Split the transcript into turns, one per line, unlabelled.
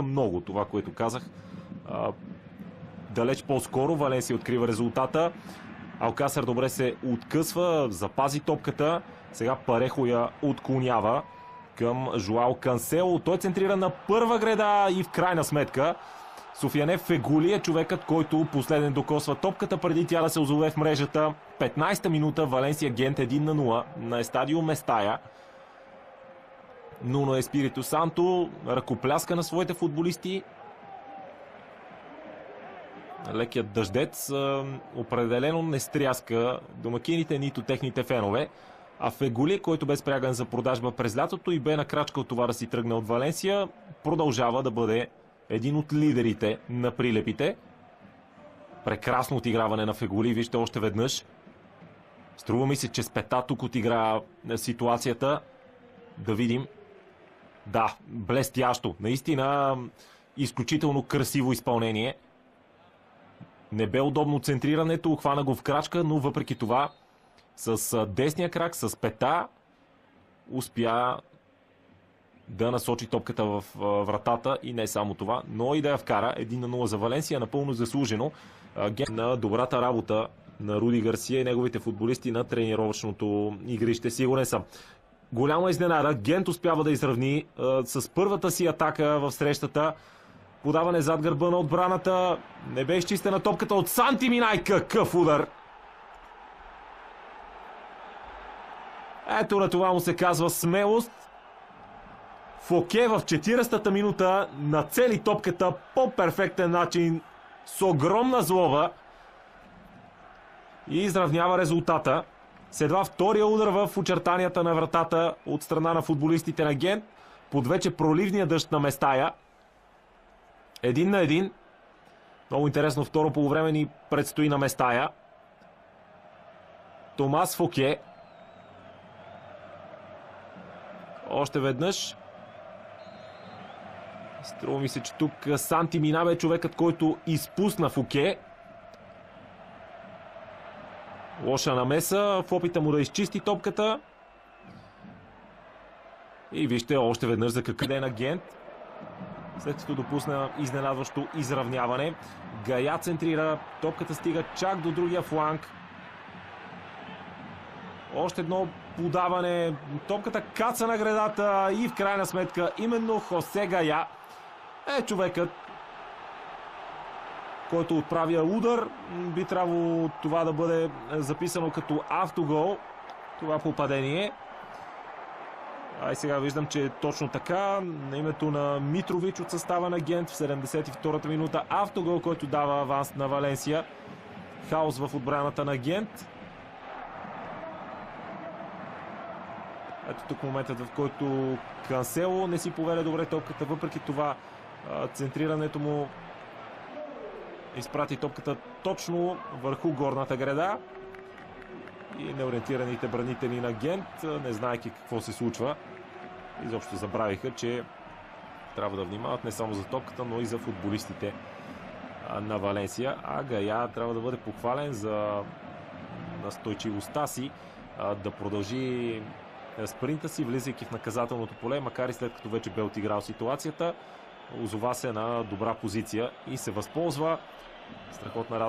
Много това, което казах. Далеч по-скоро Валенсия открива резултата. Алкасар добре се откъсва, запази топката. Сега Парехо я отклонява към Жоао Кансело. Той центрира на първа греда и в крайна сметка Софияне Фегули е човекът, който последен докосва топката преди тя да се озове в мрежата. 15-та минута, Валенсия Гент 1-0 на Естадио Местая. Нуно Еспирито Санто ръкопляска на своите футболисти. Лекият дъждец определено не стряска домакините, нито техните фенове. А Фегули, който бе спряган за продажба през лятото и бе на крачка от това да си тръгне от Валенсия, продължава да бъде един от лидерите на прилепите. Прекрасно отиграване на Фегули, вижте още веднъж. Струва ми се, че Спета тук отигра ситуацията. Да видим. Да, блестящо. Наистина изключително красиво изпълнение. Не бе удобно центрирането, хвана го в крачка, но въпреки това с десния крак, с пета успя да насочи топката в вратата и не само това, но и да я вкара. 1-0 за Валенсия, напълно заслужено. На добрата работа на Руди Гарсия и неговите футболисти на тренировъчното игрище, сигурен съм. Голяма изненада, Гент успява да изравни с първата си атака в срещата. Подаване зад гърба на отбраната. Не бе изчистена топката от Санти Минай. Какъв удар! Ето на това му се казва смелост. Фоке в 40-та минута нацели топката по перфектен начин с огромна злоба и изравнява резултата. Следва втория удар в очертанията на вратата от страна на футболистите на Гент под вече проливния дъжд на Местая. 1-1. Много интересно второ полувреме ни предстои на Местая. Томас Фоке. Още веднъж. Струва ми се, че тук Санти Мина бе човекът, който изпусна Фоке. Лоша намеса в опита му да изчисти топката. И вижте още веднъж за какъв е на Гент. След като допусна изненадващо изравняване. Гая центрира. Топката стига чак до другия фланг. Още едно подаване. Топката каца на гредата и в крайна сметка именно Хосе Гая е човекът, който отправя удар. Би трябвало това да бъде записано като автогол. Това попадение. А и сега виждам, че е точно така. На името на Митрович от състава на Гент в 72-та минута. Автогол, който дава аванс на Валенсия. Хаос в отбраната на Гент. Ето тук моментът, в който Кансело не си поведе добре топката. Въпреки това центрирането му изпрати топката точно върху горната греда. И неориентираните бранители на Гент, не знаейки какво се случва, изобщо забравиха, че трябва да внимават не само за топката, но и за футболистите на Валенсия. А Гая трябва да бъде похвален за настойчивостта си да продължи спринта си, влизайки в наказателното поле, макар и след като вече бе отиграл ситуацията. Озова се на добра позиция и се възползва. Страхотна работа.